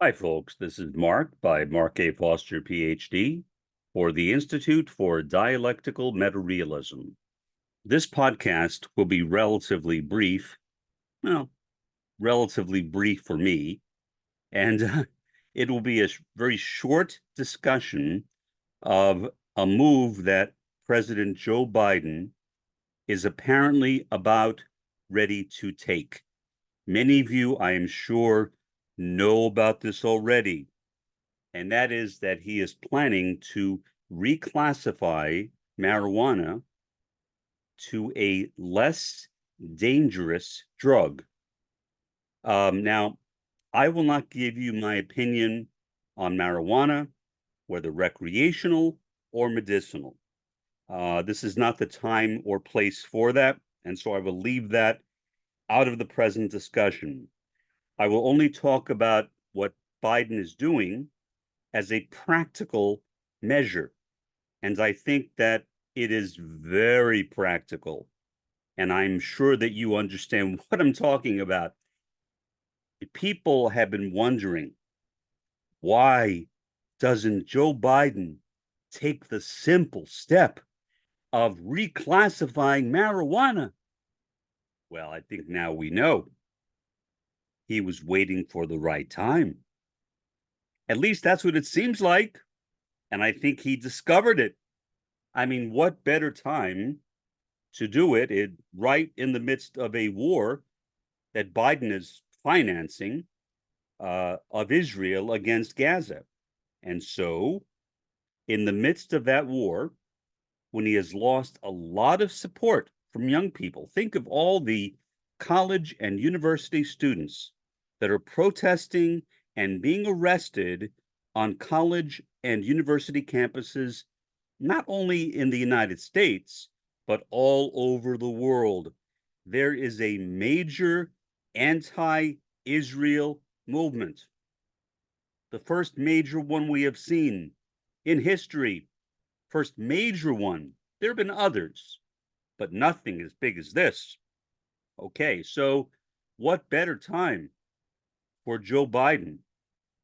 Hi, folks. This is Mark by Mark A. Foster, Ph.D., for the Institute for Dialectical Metarealism. This podcast will be relatively brief, well, relatively brief for me, and it will be a very short discussion of a move that President Joe Biden is apparently about ready to take. Many of you, I am sure, know about this already, and that is that he is planning to reclassify marijuana to a less dangerous drug. Now, I will not give you my opinion on marijuana, whether recreational or medicinal. This is not the time or place for that, and so I will leave that out of the present discussion. I will only talk about what Biden is doing as a practical measure. And I think that it is very practical. And I'm sure that you understand what I'm talking about. People have been wondering, why doesn't Joe Biden take the simple step of reclassifying marijuana? Well, I think now we know. He was waiting for the right time. At least that's what it seems like. And I think he discovered it. I mean, what better time to do it right in the midst of a war that Biden is financing of Israel against Gaza. And so, in the midst of that war, when he has lost a lot of support from young people, think of all the college and university students that are protesting and being arrested on college and university campuses, not only in the United States, but all over the world. There is a major anti-Israel movement. The first major one we have seen in history, first major one. There have been others, but nothing as big as this. Okay, so what better time for Joe Biden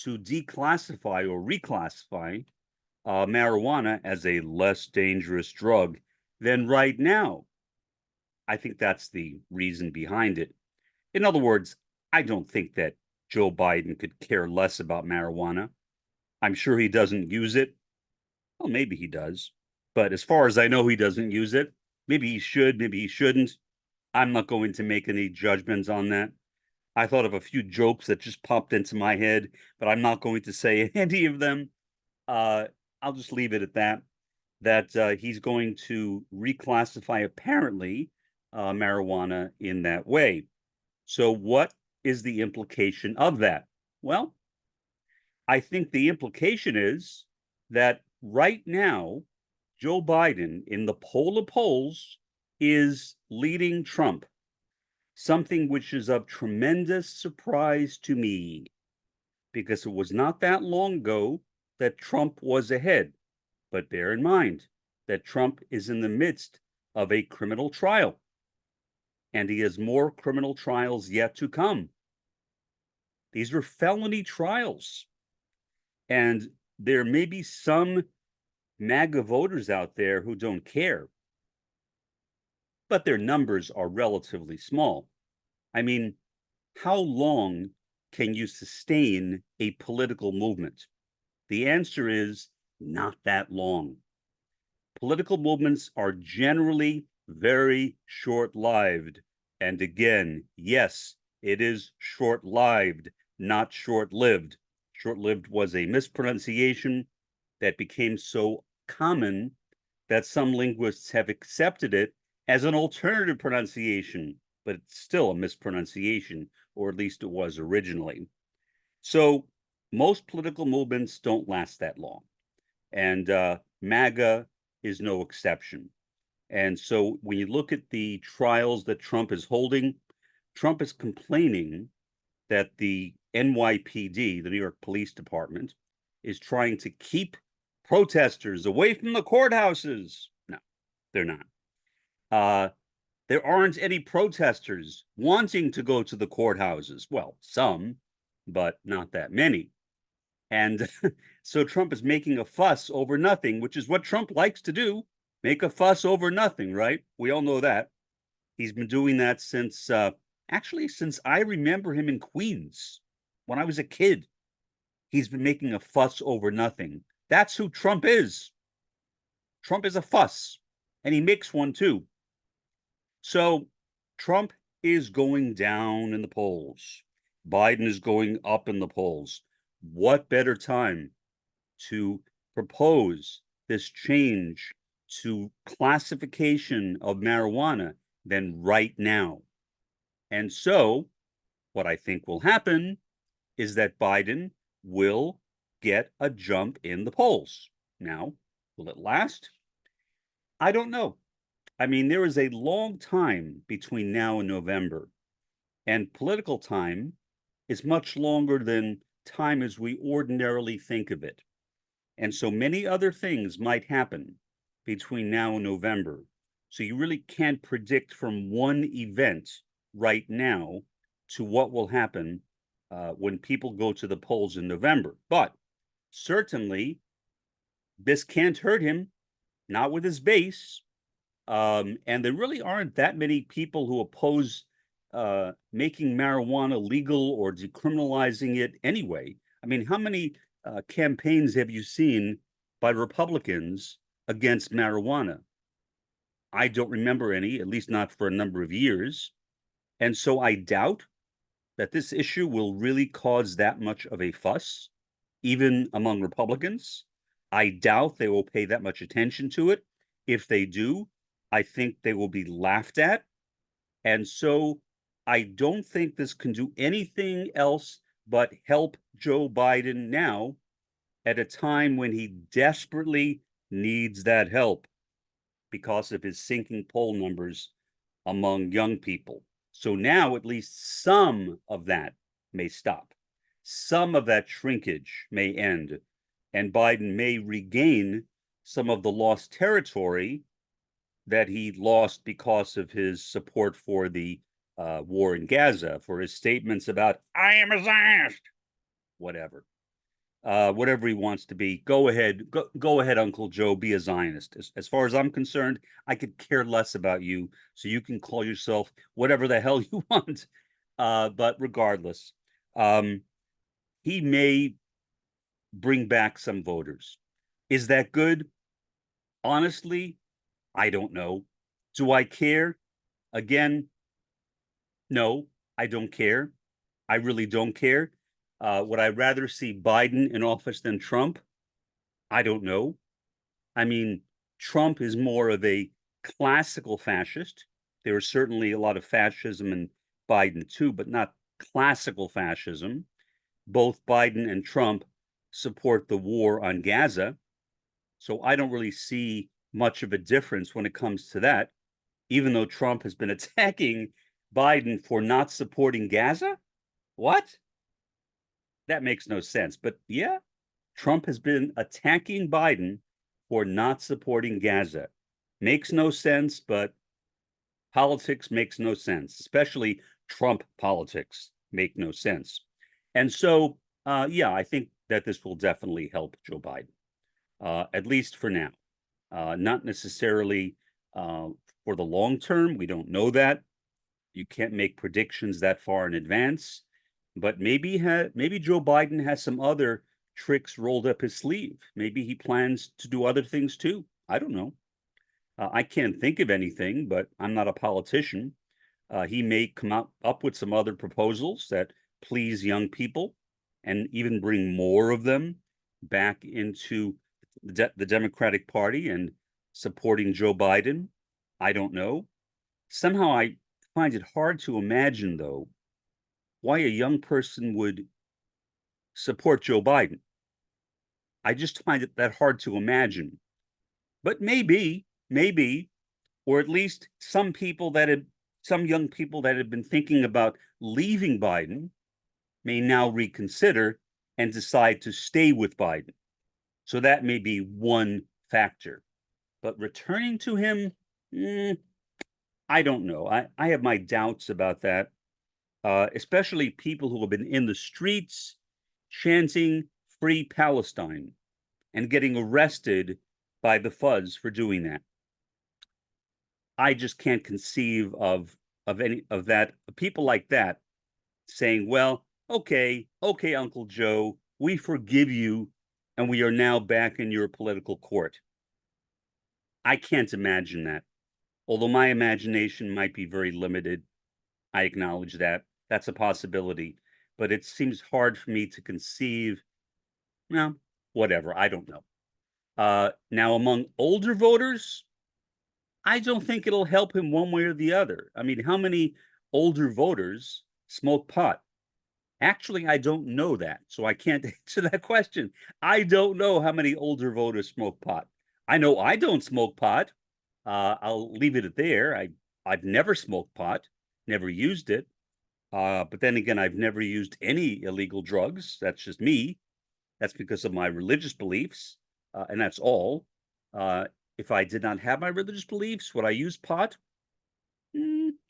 to declassify or reclassify marijuana as a less dangerous drug than right now? I think that's the reason behind it. In other words, I don't think that Joe Biden could care less about marijuana. I'm sure he doesn't use it. Well, maybe he does. But as far as I know, he doesn't use it. Maybe he should, maybe he shouldn't. I'm not going to make any judgments on that. I thought of a few jokes that just popped into my head, but I'm not going to say any of them. Uh, I'll just leave it at that. That he's going to reclassify apparently marijuana in that way. So, what is the implication of that? Well, I think the implication is that right now, Joe Biden in the poll of polls is leading Trump, something which is of tremendous surprise to me, because it was not that long ago that Trump was ahead. But bear in mind that Trump is in the midst of a criminal trial, and he has more criminal trials yet to come. These are felony trials. And there may be some MAGA voters out there who don't care, but their numbers are relatively small. I mean, how long can you sustain a political movement? The answer is not that long. Political movements are generally very short-lived. And again, yes, it is short-lived, not short-lived. Short-lived was a mispronunciation that became so common that some linguists have accepted it as an alternative pronunciation, but it's still a mispronunciation, or at least it was originally. So most political movements don't last that long. And MAGA is no exception. And so when you look at the trials that Trump is holding, Trump is complaining that the NYPD, the New York Police Department, is trying to keep protesters away from the courthouses. No, they're not. There aren't any protesters wanting to go to the courthouses. Well, some, but not that many. And so Trump is making a fuss over nothing, which is what Trump likes to do, make a fuss over nothing, right? We all know that. He's been doing that since, actually, since I remember him in Queens when I was a kid. He's been making a fuss over nothing. That's who Trump is. Trump is a fuss, and he makes one too. So Trump is going down in the polls. Biden is going up in the polls. What better time to propose this change to classification of marijuana than right now? And so, what I think will happen is that Biden will get a jump in the polls. Now, will it last? I don't know. I mean, there is a long time between now and November, and political time is much longer than time as we ordinarily think of it. And so many other things might happen between now and November. So you really can't predict from one event right now to what will happen when people go to the polls in November. But certainly, this can't hurt him, not with his base. And there really aren't that many people who oppose making marijuana legal or decriminalizing it anyway. I mean, how many campaigns have you seen by Republicans against marijuana? I don't remember any, at least not for a number of years. And so I doubt that this issue will really cause that much of a fuss, even among Republicans. I doubt they will pay that much attention to it. If they do, I think they will be laughed at. And so I don't think this can do anything else but help Joe Biden now at a time when he desperately needs that help because of his sinking poll numbers among young people. So now at least some of that may stop. Some of that shrinkage may end, and Biden may regain some of the lost territory that he lost because of his support for the war in Gaza, for his statements about, I am a Zionist, whatever. Whatever he wants to be, go ahead, go ahead, Uncle Joe, be a Zionist. As far as I'm concerned, I could care less about you, so you can call yourself whatever the hell you want. But regardless, he may bring back some voters. Is that good? Honestly, I don't know. Do I care? Again, no, I don't care. I really don't care. Would I rather see Biden in office than Trump? I don't know. I mean, Trump is more of a classical fascist. There is certainly a lot of fascism in Biden too, but not classical fascism. Both Biden and Trump support the war on Gaza. So I don't really see much of a difference when it comes to that, even though Trump has been attacking Biden for not supporting Gaza. What? That makes no sense. But yeah, Trump has been attacking Biden for not supporting Gaza. Makes no sense, but politics makes no sense, especially Trump politics make no sense. And so, yeah, I think that this will definitely help Joe Biden, at least for now. Not necessarily for the long term. We don't know that. You can't make predictions that far in advance. But maybe Joe Biden has some other tricks rolled up his sleeve. Maybe he plans to do other things too. I don't know. I can't think of anything, but I'm not a politician. He may come up with some other proposals that please young people and even bring more of them back into the Democratic Party and supporting Joe Biden. I don't know. Somehow I find it hard to imagine, though, why a young person would support Joe Biden. I just find it that hard to imagine. But maybe, or at least some young people that had been thinking about leaving Biden may now reconsider and decide to stay with Biden. So that may be one factor. But returning to him, I don't know. I have my doubts about that, especially people who have been in the streets chanting free Palestine and getting arrested by the fuzz for doing that. I just can't conceive of any of that, people like that saying, well, okay, Uncle Joe, we forgive you, and we are now back in your political court. I can't imagine that. Although my imagination might be very limited, I acknowledge that. That's a possibility. But it seems hard for me to conceive, well, whatever, I don't know. Now, among older voters, I don't think it'll help him one way or the other. I mean, how many older voters smoke pot? Actually, I don't know that, so I can't answer that question. I don't know how many older voters smoke pot. I know I don't smoke pot. I'll leave it at there. I've never smoked pot, never used it. But then again, I've never used any illegal drugs. That's just me. That's because of my religious beliefs, and that's all. If I did not have my religious beliefs, would I use pot?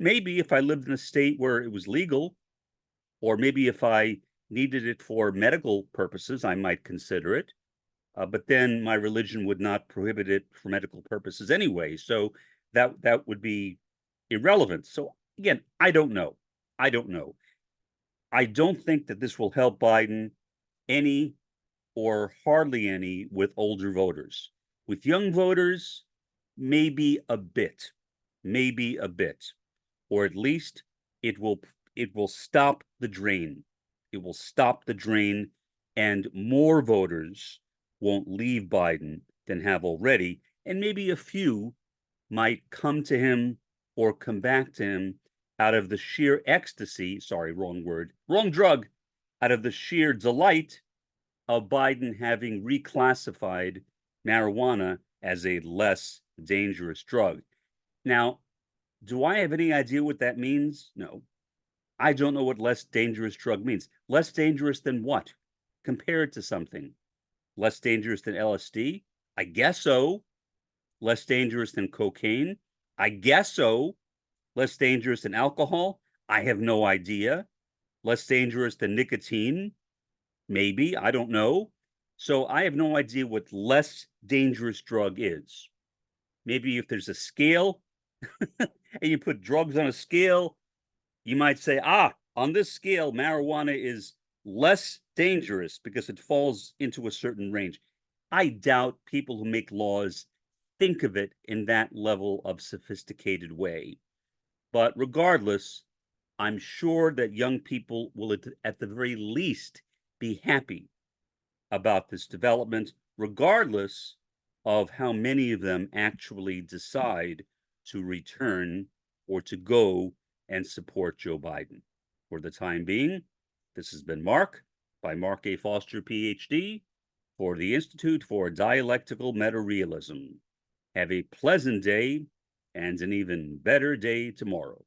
Maybe if I lived in a state where it was legal, or maybe if I needed it for medical purposes, I might consider it. But then my religion would not prohibit it for medical purposes anyway. So that would be irrelevant. So again, I don't know. I don't know. I don't think that this will help Biden any or hardly any with older voters. With young voters, maybe a bit, or at least it will stop the drain. It will stop the drain, and more voters won't leave Biden than have already, and maybe a few might come to him or come back to him out of the sheer ecstasy, sorry, wrong word, wrong drug, out of the sheer delight of Biden having reclassified marijuana as a less dangerous drug. Now, do I have any idea what that means? No. I don't know what less dangerous drug means. Less dangerous than what? Compared to something. Less dangerous than LSD? I guess so. Less dangerous than cocaine? I guess so. Less dangerous than alcohol? I have no idea. Less dangerous than nicotine? Maybe, I don't know. So I have no idea what less dangerous drug is. Maybe if there's a scale and you put drugs on a scale, you might say, on this scale, marijuana is less dangerous because it falls into a certain range. I doubt people who make laws think of it in that level of sophisticated way. But regardless, I'm sure that young people will, at the very least, be happy about this development, regardless of how many of them actually decide to return or to go and support Joe Biden. For the time being, this has been Mark by Mark A. Foster, Ph.D., for the Institute for Dialectical Meta-Realism. Have a pleasant day and an even better day tomorrow.